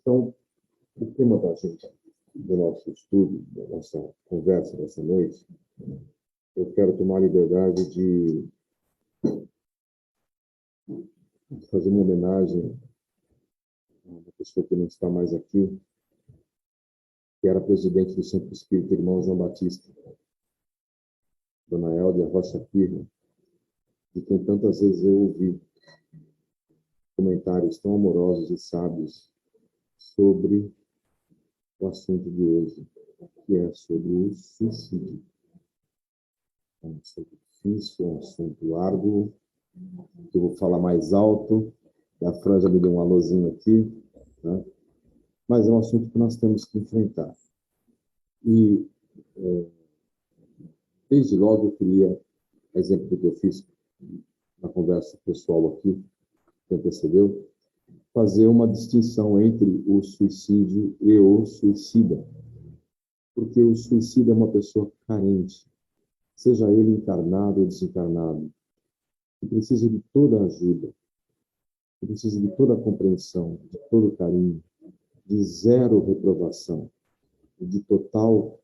Então, o tema do nosso estudo, da nossa conversa dessa noite, eu quero tomar a liberdade de fazer uma homenagem a uma pessoa que não está mais aqui, que era presidente do Centro Espírita Irmão João Batista, Dona Eldia Rocha Pirro, de quem tantas vezes eu ouvi comentários tão amorosos e sábios sobre o assunto de hoje, que é sobre o suicídio. É um assunto difícil, é um assunto árduo, que eu vou falar mais alto, e a Fran já me deu um alôzinho aqui, né? Mas é um assunto que nós temos que enfrentar. E, desde logo, eu queria, exemplo do que eu fiz na conversa pessoal aqui, que antecedeu, fazer uma distinção entre o suicídio e o suicida. Porque o suicida é uma pessoa carente, seja ele encarnado ou desencarnado, que precisa de toda a ajuda, que precisa de toda a compreensão, de todo o carinho, de zero reprovação, de total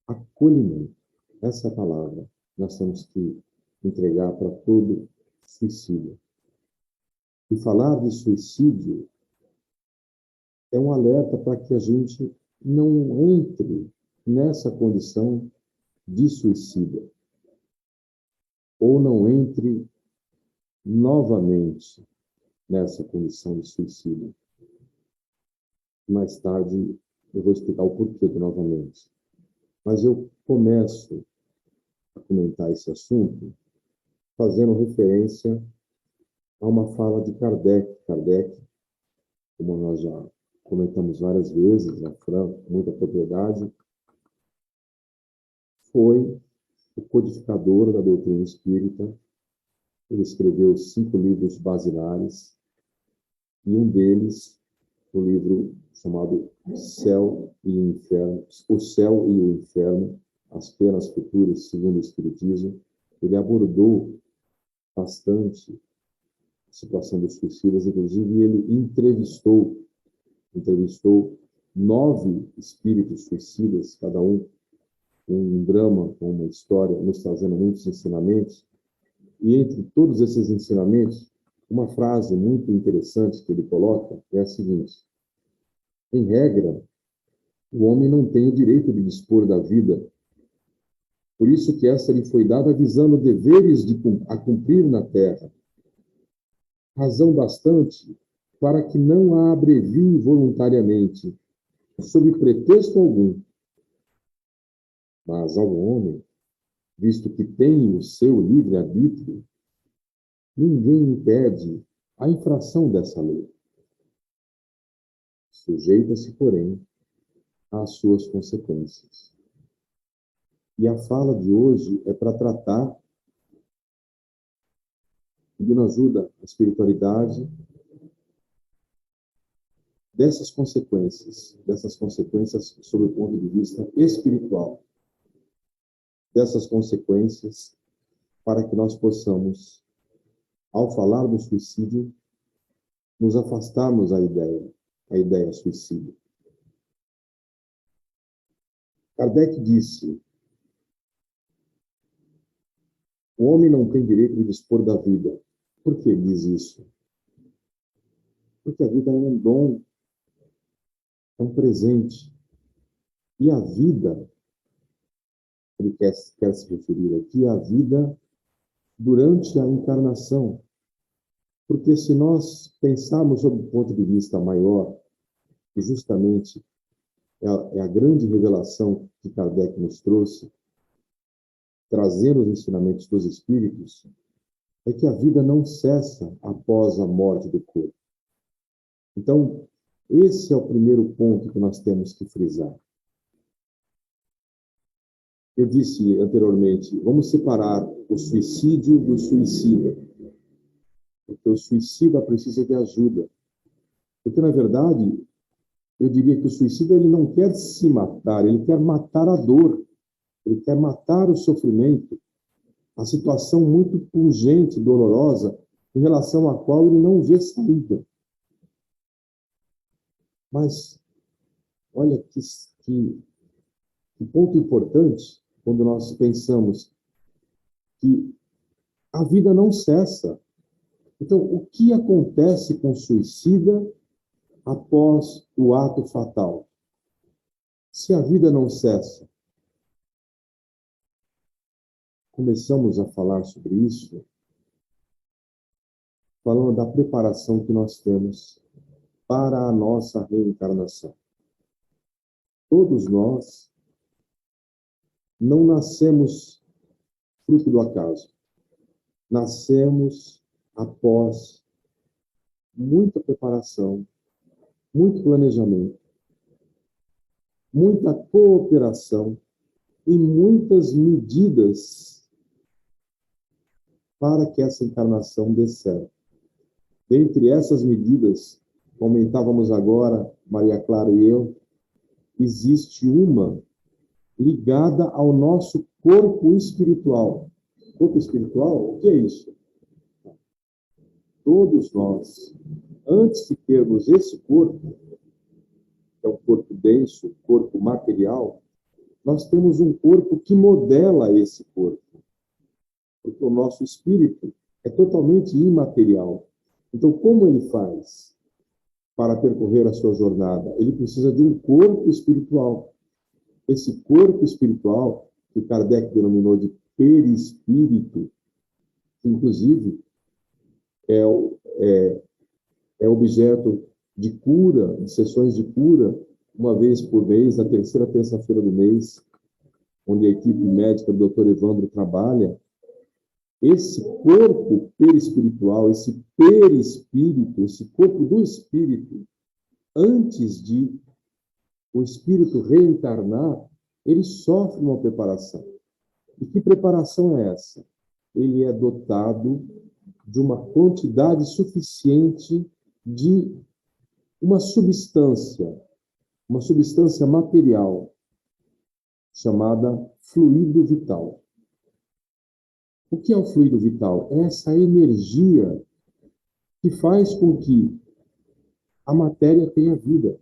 acolhimento. Essa é a palavra que nós temos que entregar para todo suicídio. E falar de suicídio é um alerta para que a gente não entre nessa condição de suicida, ou não entre novamente nessa condição de suicídio. Mais tarde eu vou explicar o porquê do novamente. Mas eu começo a comentar esse assunto fazendo referência a uma fala de Kardec. Kardec, como nós já comentamos várias vezes, a Fran, com muita propriedade, foi o codificador da doutrina espírita. Ele escreveu 5 livros basilares, e um deles, o livro chamado Céu e Inferno, O Céu e o Inferno, as Penas Futuras segundo o Espiritismo. Ele abordou bastante a situação dos suicidas, inclusive ele entrevistou 9 espíritos suicidas, cada um com um drama, com uma história, nos trazendo muitos ensinamentos. E entre todos esses ensinamentos, uma frase muito interessante que ele coloca é a seguinte: em regra, o homem não tem o direito de dispor da vida. Por isso que essa lhe foi dada visando deveres a cumprir na terra. Razão bastante para que não a abrevie voluntariamente, sob pretexto algum. Mas ao homem, visto que tem o seu livre-arbítrio, ninguém impede a infração dessa lei. Sujeita-se, porém, às suas consequências. E a fala de hoje é para tratar, pedindo ajuda à espiritualidade, dessas consequências sob o ponto de vista espiritual, dessas consequências para que nós possamos, ao falar do suicídio, nos afastarmos da ideia suicida. Kardec disse: o homem não tem direito de dispor da vida. Por que ele diz isso? Porque a vida é um dom, é um presente. E a vida, ele quer se referir aqui, à vida durante a encarnação. Porque se nós pensarmos sob o ponto de vista maior, que justamente é a grande revelação que Kardec nos trouxe, trazendo os ensinamentos dos Espíritos, é que a vida não cessa após a morte do corpo. Então, esse é o primeiro ponto que nós temos que frisar. Eu disse anteriormente, vamos separar o suicídio do suicida. Porque o suicida precisa de ajuda. Porque, na verdade, eu diria que o suicida ele não quer se matar, ele quer matar a dor, ele quer matar o sofrimento, a situação muito pungente, dolorosa, em relação à qual ele não vê saída. Mas olha que ponto importante quando nós pensamos que a vida não cessa. Então, o que acontece com o suicida após o ato fatal? Se a vida não cessa, começamos a falar sobre isso, falando da preparação que nós temos para a nossa reencarnação. Todos nós não nascemos fruto do acaso. Nascemos após muita preparação, muito planejamento, muita cooperação e muitas medidas para que essa encarnação dê certo. Dentre essas medidas, comentávamos agora, Maria Clara e eu, existe uma ligada ao nosso corpo espiritual. Corpo espiritual, o que é isso? Todos nós, antes de termos esse corpo, que é um corpo denso, corpo material, nós temos um corpo que modela esse corpo. Porque o nosso espírito é totalmente imaterial. Então, como ele faz para percorrer a sua jornada? Ele precisa de um corpo espiritual. Esse corpo espiritual, que Kardec denominou de perispírito, inclusive é objeto de cura, de sessões de cura, uma vez por mês, na terceira terça-feira do mês, onde a equipe médica do Dr. Evandro trabalha. Esse corpo perispiritual, esse perispírito, esse corpo do espírito, antes de o espírito reencarnar, ele sofre uma preparação. E que preparação é essa? Ele é dotado de uma quantidade suficiente de uma substância material, chamada fluido vital. O que é o fluido vital? É essa energia que faz com que a matéria tenha vida.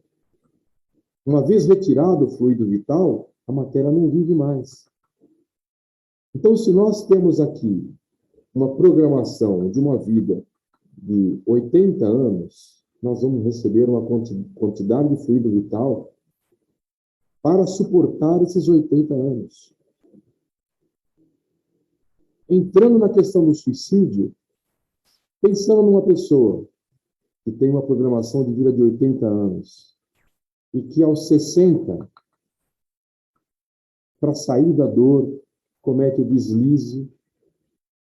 Uma vez retirado o fluido vital, a matéria não vive mais. Então, se nós temos aqui uma programação de uma vida de 80 anos, nós vamos receber uma quantidade de fluido vital para suportar esses 80 anos. Entrando na questão do suicídio, pensando numa pessoa que tem uma programação de vida de 80 anos e que aos 60, para sair da dor, comete o deslize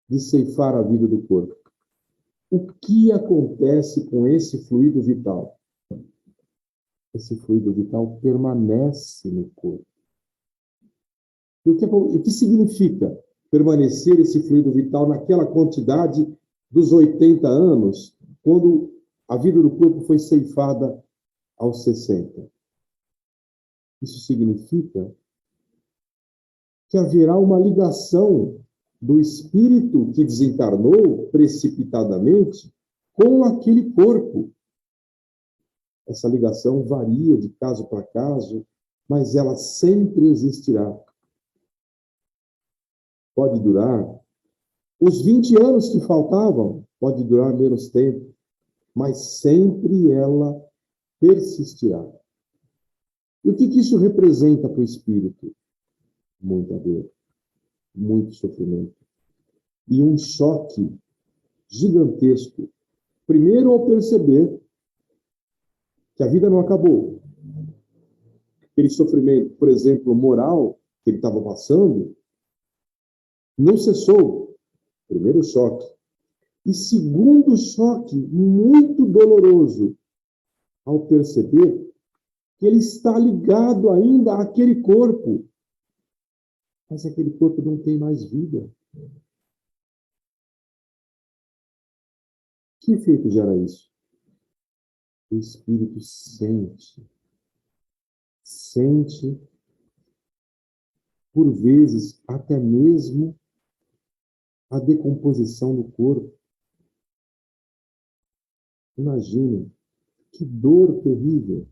de ceifar a vida do corpo. O que acontece com esse fluido vital? Esse fluido vital permanece no corpo. E o que significa permanecer esse fluido vital naquela quantidade dos 80 anos, quando a vida do corpo foi ceifada aos 60? Isso significa que haverá uma ligação do espírito que desencarnou precipitadamente com aquele corpo. Essa ligação varia de caso para caso, mas ela sempre existirá. Pode durar os 20 anos que faltavam, pode durar menos tempo, mas sempre ela persistirá. E o que isso representa para o espírito? Muita dor, muito sofrimento e um choque gigantesco. Primeiro, ao perceber que a vida não acabou. Aquele sofrimento, por exemplo, moral que ele estava passando, não cessou. Primeiro choque. E segundo choque, muito doloroso, ao perceber que ele está ligado ainda àquele corpo. Mas aquele corpo não tem mais vida. Que efeito gera isso? O espírito sente, por vezes, até mesmo a decomposição do corpo. Imaginem que dor terrível.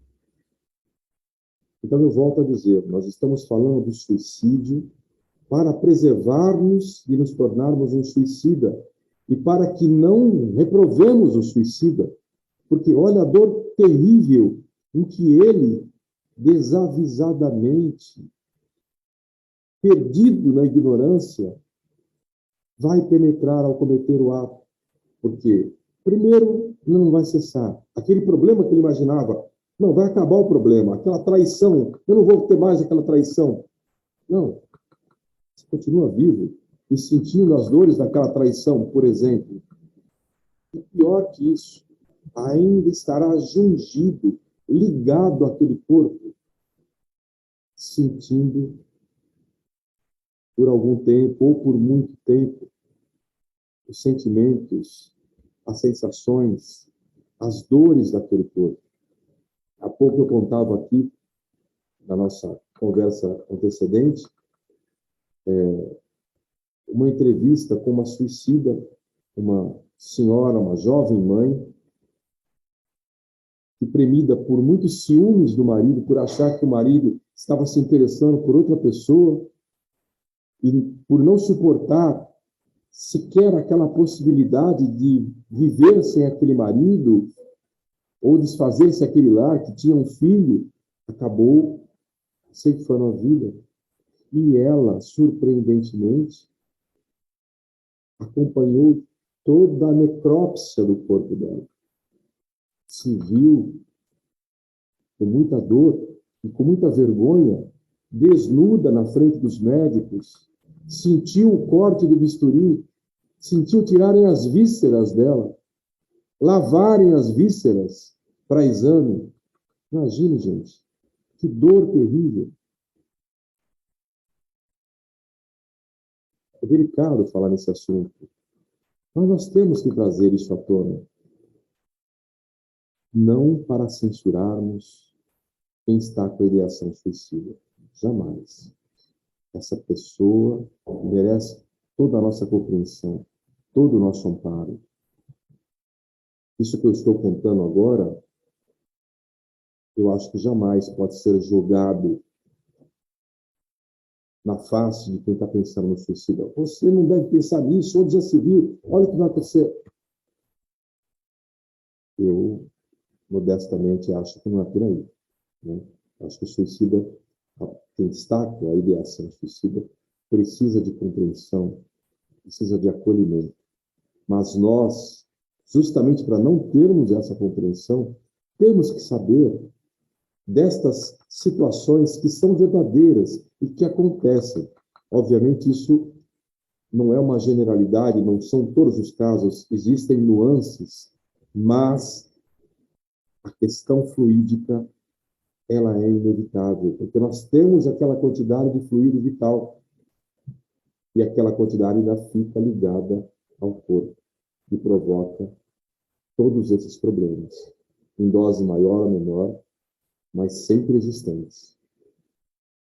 Então, eu volto a dizer, nós estamos falando do suicídio para preservar-nos de nos tornarmos um suicida e para que não reprovemos o suicida, porque olha a dor terrível em que ele, desavisadamente, perdido na ignorância, vai penetrar ao cometer o ato. Porque, primeiro, não vai cessar. Aquele problema que ele imaginava, não, vai acabar o problema. Aquela traição, eu não vou ter mais aquela traição. Não. Você continua vivo e sentindo as dores daquela traição, por exemplo. E pior que isso, ainda estará jungido, ligado àquele corpo, sentindo por algum tempo ou por muito tempo os sentimentos, as sensações, as dores daquele corpo. Há pouco eu contava aqui, na nossa conversa antecedente, uma entrevista com uma suicida, uma senhora, uma jovem mãe, que, premida por muitos ciúmes do marido, por achar que o marido estava se interessando por outra pessoa, e por não suportar sequer aquela possibilidade de viver sem aquele marido, ou desfazer-se aquele lar que tinha um filho, acabou ceifando a vida. E ela, surpreendentemente, acompanhou toda a necrópsia do corpo dela. Se viu com muita dor e com muita vergonha, desnuda na frente dos médicos, sentiu o corte do bisturi, sentiu tirarem as vísceras dela, lavarem as vísceras para exame. Imagine, gente, que dor terrível. É delicado falar nesse assunto, mas nós temos que trazer isso à tona. Não para censurarmos quem está com a ideação suicida. Jamais. Essa pessoa merece toda a nossa compreensão, todo o nosso amparo. Isso que eu estou contando agora, eu acho que jamais pode ser jogado na face de quem está pensando no suicídio. Você não deve pensar nisso, onde já se viu, olha o que vai acontecer. Eu, modestamente, acho que não é por aí. Né? Acho que o suicida, quem está com a ideação suicida, precisa de compreensão, precisa de acolhimento. Mas nós, justamente para não termos essa compreensão, temos que saber destas situações que são verdadeiras e que acontecem. Obviamente, isso não é uma generalidade, não são todos os casos, existem nuances, mas a questão fluídica, ela é inevitável, porque nós temos aquela quantidade de fluido vital e aquela quantidade ainda fica ligada ao corpo e provoca todos esses problemas, em dose maior ou menor, mas sempre existentes.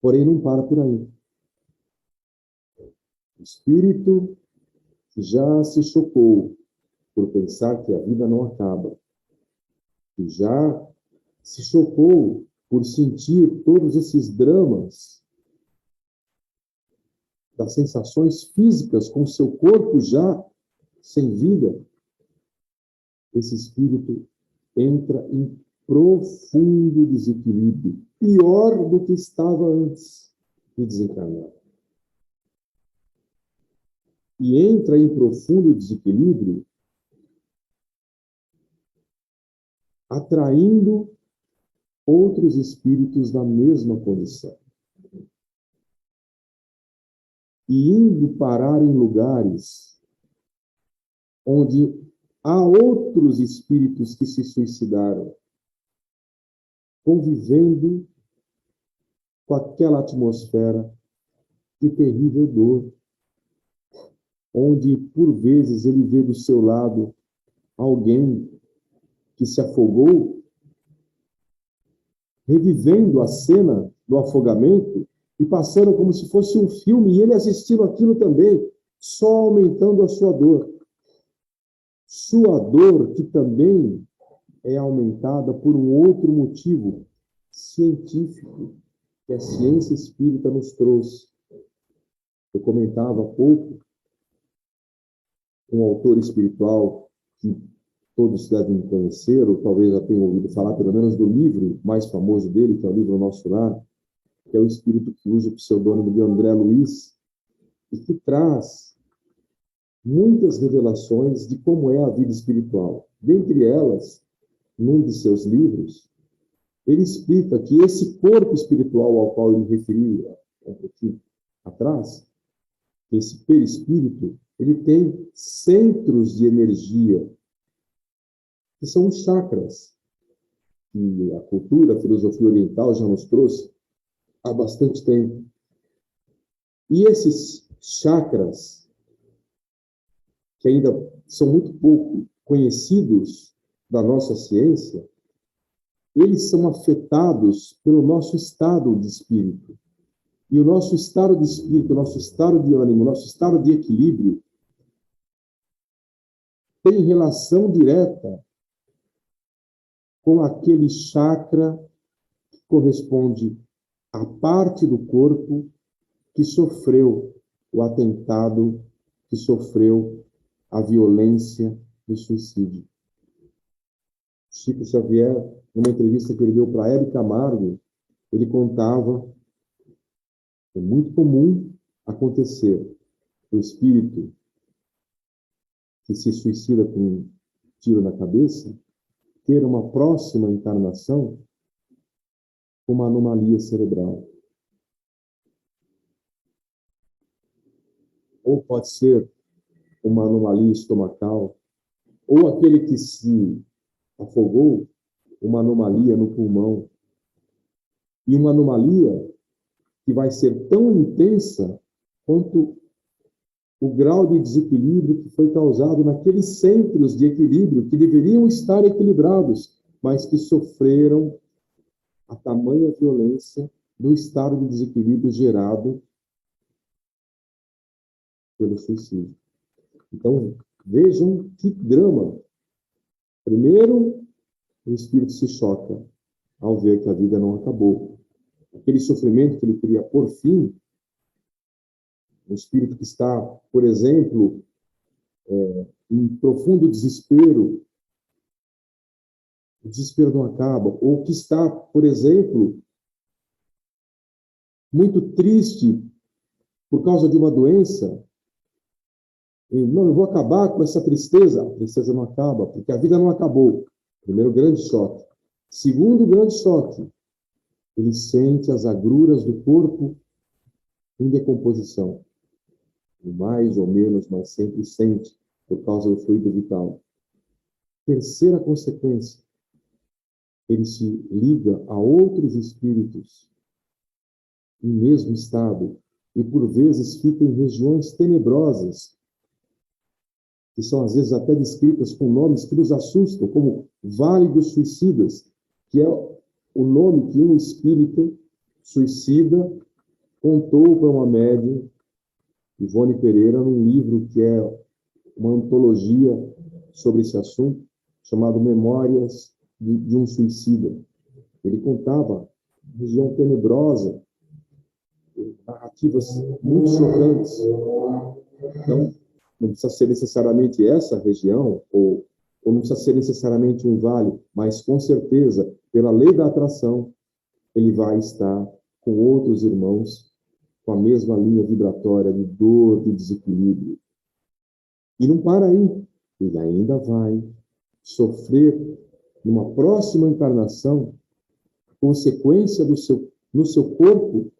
Porém, não para por aí. O espírito já se chocou por pensar que a vida não acaba, que já se chocou por sentir todos esses dramas das sensações físicas com seu corpo já sem vida. Esse espírito entra em profundo desequilíbrio, pior do que estava antes de desencarnar. E entra em profundo desequilíbrio, atraindo outros espíritos da mesma condição. E indo parar em lugares onde há outros espíritos que se suicidaram, convivendo com aquela atmosfera de terrível dor, onde, por vezes, ele vê do seu lado alguém que se afogou, revivendo a cena do afogamento e passando como se fosse um filme, e ele assistindo aquilo também, só aumentando a sua dor. Sua dor que também é aumentada por um outro motivo, científico que a ciência espírita nos trouxe. Eu comentava há pouco um autor espiritual que todos devem conhecer, ou talvez já tenham ouvido falar, pelo menos do livro mais famoso dele, que é o livro Nosso Lar, que é o espírito que usa o pseudônimo de André Luiz, e que traz muitas revelações de como é a vida espiritual. Dentre elas, num de seus livros, ele explica que esse corpo espiritual ao qual eu me referi um pouquinho atrás, esse perispírito, ele tem centros de energia, que são os chakras, que a cultura, a filosofia oriental já nos trouxe há bastante tempo. E esses chakras, que ainda são muito pouco conhecidos da nossa ciência, eles são afetados pelo nosso estado de espírito. E o nosso estado de espírito, o nosso estado de ânimo, o nosso estado de equilíbrio tem relação direta com aquele chakra que corresponde à parte do corpo que sofreu o atentado, que sofreu a violência do suicídio. Chico Xavier, numa entrevista que ele deu para Hebe Camargo, ele contava que é muito comum acontecer o espírito que se suicida com um tiro na cabeça ter uma próxima encarnação com uma anomalia cerebral. Ou pode ser uma anomalia estomacal, ou aquele que se afogou, uma anomalia no pulmão. E uma anomalia que vai ser tão intensa quanto o grau de desequilíbrio que foi causado naqueles centros de equilíbrio que deveriam estar equilibrados, mas que sofreram a tamanha violência do estado de desequilíbrio gerado pelo suicídio. Então, vejam que drama. Primeiro, o espírito se choca ao ver que a vida não acabou. Aquele sofrimento que ele queria pôr fim, um espírito que está, por exemplo, em profundo desespero, o desespero não acaba, ou que está, por exemplo, muito triste por causa de uma doença, e, não, eu vou acabar com essa tristeza. A tristeza não acaba, porque a vida não acabou. Primeiro grande choque. Segundo grande choque, ele sente as agruras do corpo em decomposição. Mais ou menos, mas sempre sente, por causa do fluido vital. Terceira consequência, ele se liga a outros espíritos em mesmo estado e, por vezes, fica em regiões tenebrosas, que são, às vezes, até descritas com nomes que nos assustam, como Vale dos Suicidas, que é o nome que um espírito suicida contou para uma médium, Ivone Pereira, num livro que é uma antologia sobre esse assunto, chamado Memórias de um Suicida. Ele contava região tenebrosa, narrativas muito chocantes. Então, não precisa ser necessariamente essa região, ou não precisa ser necessariamente um vale, mas, com certeza, pela lei da atração, ele vai estar com outros irmãos com a mesma linha vibratória de dor, de desequilíbrio. E não para aí. Ele ainda vai sofrer, numa próxima encarnação, consequência no seu corpo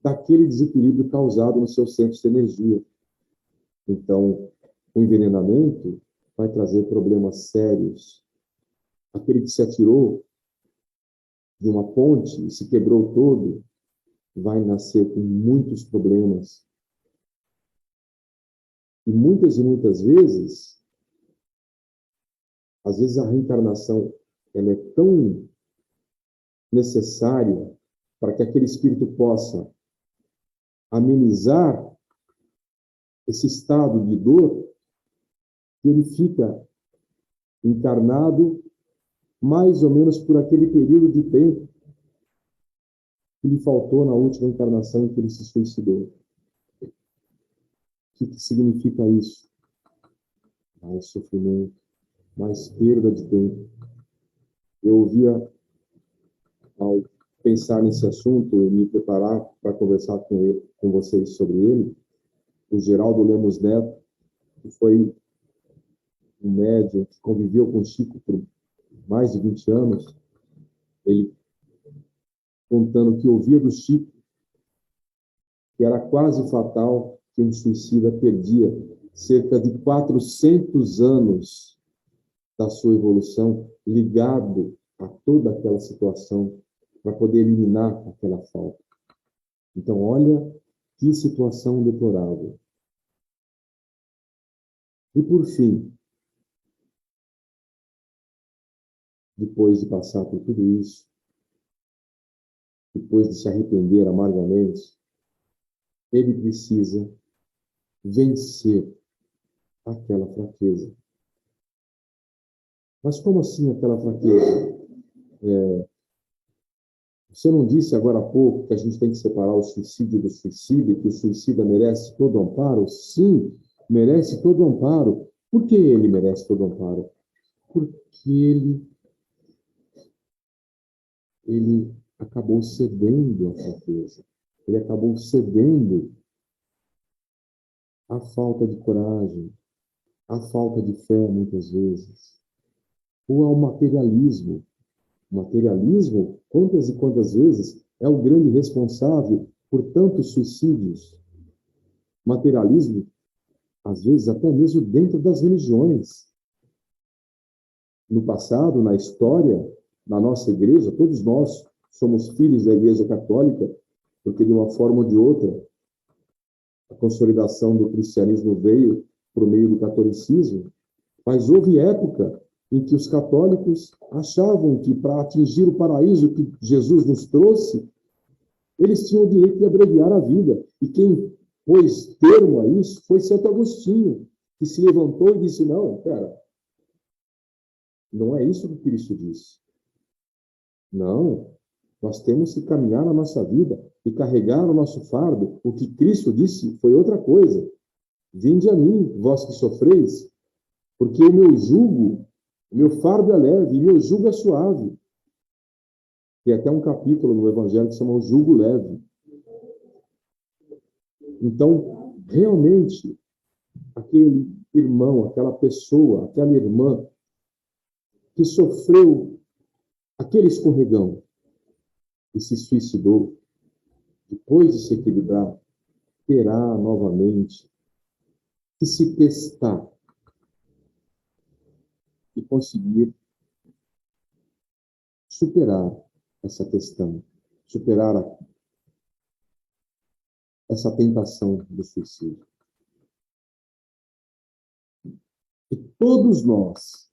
daquele desequilíbrio causado nos seus centros de energia. Então, o envenenamento vai trazer problemas sérios. Aquele que se atirou de uma ponte e se quebrou todo, vai nascer com muitos problemas. E muitas vezes, às vezes a reencarnação ela é tão necessária para que aquele espírito possa amenizar esse estado de dor, que ele fica encarnado mais ou menos por aquele período de tempo. que lhe faltou na última encarnação em que ele se suicidou. O que significa isso? Mais sofrimento, mais perda de tempo. Eu ouvia, ao pensar nesse assunto e me preparar para conversar com vocês sobre ele, o Geraldo Lemos Neto, que foi um médium que conviveu com Chico por mais de 20 anos, ele contando que ouvia do Chico que era quase fatal que um suicida perdia cerca de 400 anos da sua evolução ligado a toda aquela situação para poder eliminar aquela falta. Então, olha que situação deplorável. E, por fim, depois de passar por tudo isso, depois de se arrepender amargamente, ele precisa vencer aquela fraqueza. Mas como assim aquela fraqueza? Você não disse agora há pouco que a gente tem que separar o suicídio do suicídio, que o suicida merece todo amparo? Sim, merece todo amparo. Por que ele merece todo amparo? Porque ele acabou cedendo à fraqueza. Ele acabou cedendo à falta de coragem, à falta de fé, muitas vezes, ou ao materialismo. O materialismo, quantas e quantas vezes, é o grande responsável por tantos suicídios. Materialismo, às vezes, até mesmo dentro das religiões. No passado, na história, na nossa igreja, todos nós somos filhos da Igreja Católica, porque de uma forma ou de outra, a consolidação do cristianismo veio por meio do catolicismo, mas houve época em que os católicos achavam que para atingir o paraíso que Jesus nos trouxe, eles tinham o direito de abreviar a vida. E quem pôs termo a isso foi Santo Agostinho, que se levantou e disse, não, não é isso que Cristo disse. Não, nós temos que caminhar na nossa vida e carregar o nosso fardo. O que Cristo disse foi outra coisa. Vinde a mim, vós que sofreis, porque o meu fardo é leve e meu jugo é suave. Tem até um capítulo no Evangelho que se chama o jugo leve. Então, realmente, aquele irmão, aquela pessoa, aquela irmã que sofreu aquele escorregão e se suicidou, depois de se equilibrar, terá novamente que se testar e conseguir superar essa questão, superar essa tentação do suicídio. E todos nós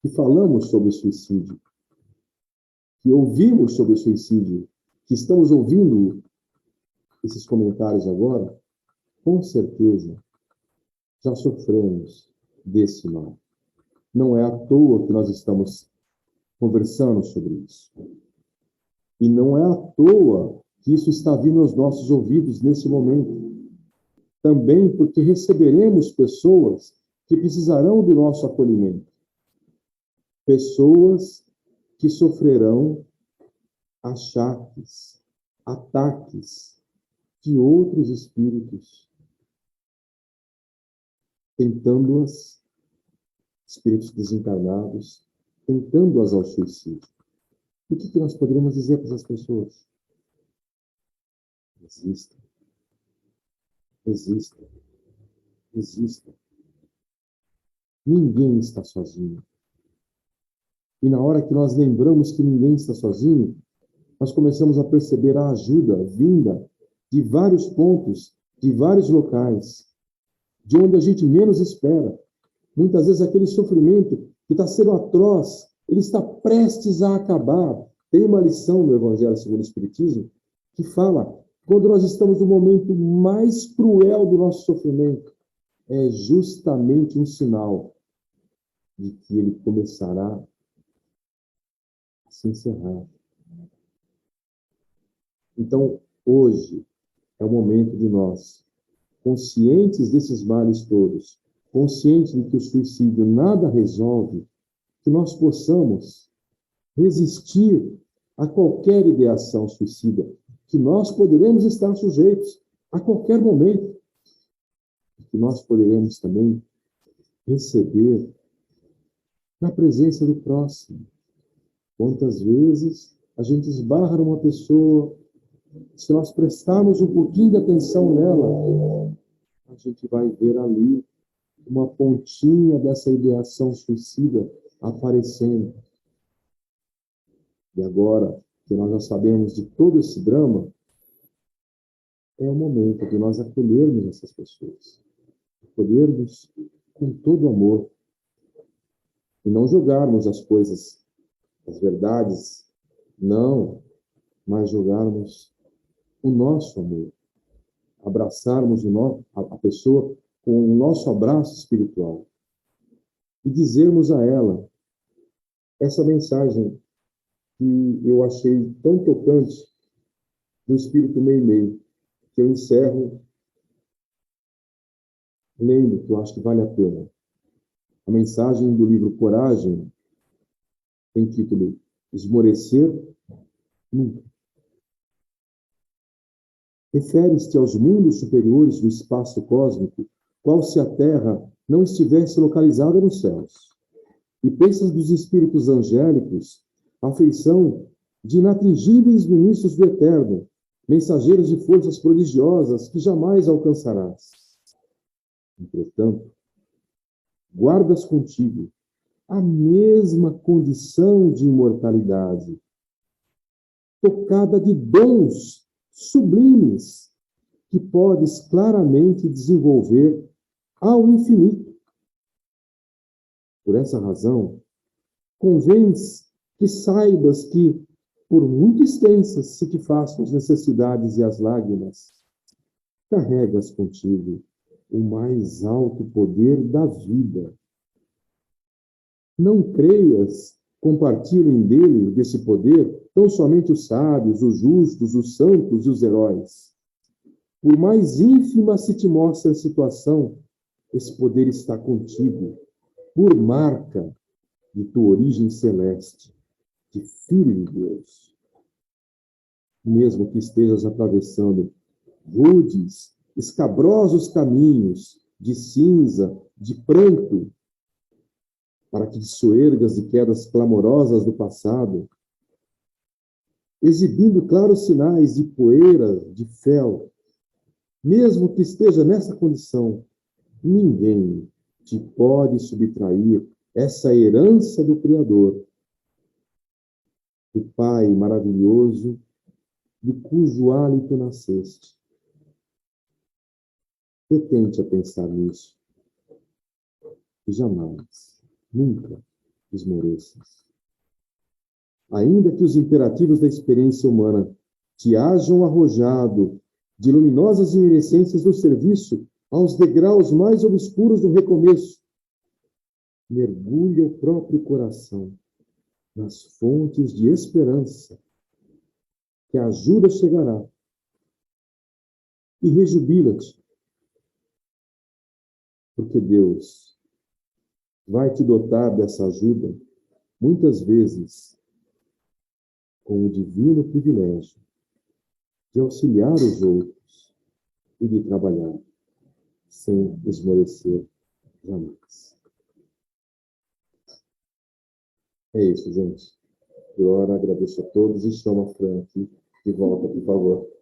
que falamos sobre suicídio, que ouvimos sobre suicídio, que estamos ouvindo esses comentários agora, com certeza já sofremos desse mal. Não é à toa que nós estamos conversando sobre isso. E não é à toa que isso está vindo aos nossos ouvidos nesse momento. Também porque receberemos pessoas que precisarão do nosso acolhimento. Pessoas que sofrerão achaques, ataques de outros espíritos, tentando-as, espíritos desencarnados, tentando-as ao suicídio. E o que nós poderíamos dizer para essas pessoas? Resista. Resista. Resista. Ninguém está sozinho. E na hora que nós lembramos que ninguém está sozinho, nós começamos a perceber a ajuda vinda de vários pontos, de vários locais, de onde a gente menos espera. Muitas vezes aquele sofrimento que está sendo atroz, ele está prestes a acabar. Tem uma lição no Evangelho segundo o Espiritismo que fala, quando nós estamos no momento mais cruel do nosso sofrimento, é justamente um sinal de que ele começará a se encerrar. Então, hoje é o momento de nós, conscientes desses males todos, conscientes de que o suicídio nada resolve, que nós possamos resistir a qualquer ideação suicida, que nós poderemos estar sujeitos a qualquer momento, que nós poderemos também receber na presença do próximo. Quantas vezes a gente esbarra numa pessoa, se nós prestarmos um pouquinho de atenção nela, a gente vai ver ali uma pontinha dessa ideação suicida aparecendo. E agora que nós já sabemos de todo esse drama, é o momento de nós acolhermos essas pessoas, acolhermos com todo amor, e não jogarmos as coisas, as verdades, não, mas jogarmos o nosso amor, abraçarmos a pessoa com o nosso abraço espiritual e dizermos a ela essa mensagem que eu achei tão tocante do Espírito Meimei, que eu encerro lendo, que eu acho que vale a pena. A mensagem do livro Coragem tem título Esmorecer Nunca. Refere-se aos mundos superiores do espaço cósmico, qual se a Terra não estivesse localizada nos céus. E pensas dos espíritos angélicos, a feição de inatingíveis ministros do Eterno, mensageiros de forças prodigiosas que jamais alcançarás. Entretanto, guardas contigo a mesma condição de imortalidade, tocada de dons sublimes que podes claramente desenvolver ao infinito. Por essa razão, convém que saibas que, por muito extensas se te façam as necessidades e as lágrimas, carregas contigo o mais alto poder da vida. Não creias compartilhem desse poder, tão somente os sábios, os justos, os santos e os heróis. Por mais ínfima se te mostre a situação, esse poder está contigo, por marca de tua origem celeste, de filho de Deus. Mesmo que estejas atravessando rudes, escabrosos caminhos de cinza, de pranto, para que te soergas de quedas clamorosas do passado, exibindo claros sinais de poeira, de fel, mesmo que esteja nessa condição, ninguém te pode subtrair essa herança do Criador, do Pai maravilhoso, de cujo hálito nasceste. Detente a pensar nisso. E jamais, nunca esmoreças. Ainda que os imperativos da experiência humana te hajam arrojado de luminosas iminências do serviço aos degraus mais obscuros do recomeço, mergulha o próprio coração nas fontes de esperança, que a ajuda chegará, e rejubila-te, porque Deus vai te dotar dessa ajuda, muitas vezes, com o divino privilégio de auxiliar os outros e de trabalhar sem esmorecer jamais. É isso, gente. Por hora, agradeço a todos e chamo a Fran aqui de volta, por favor.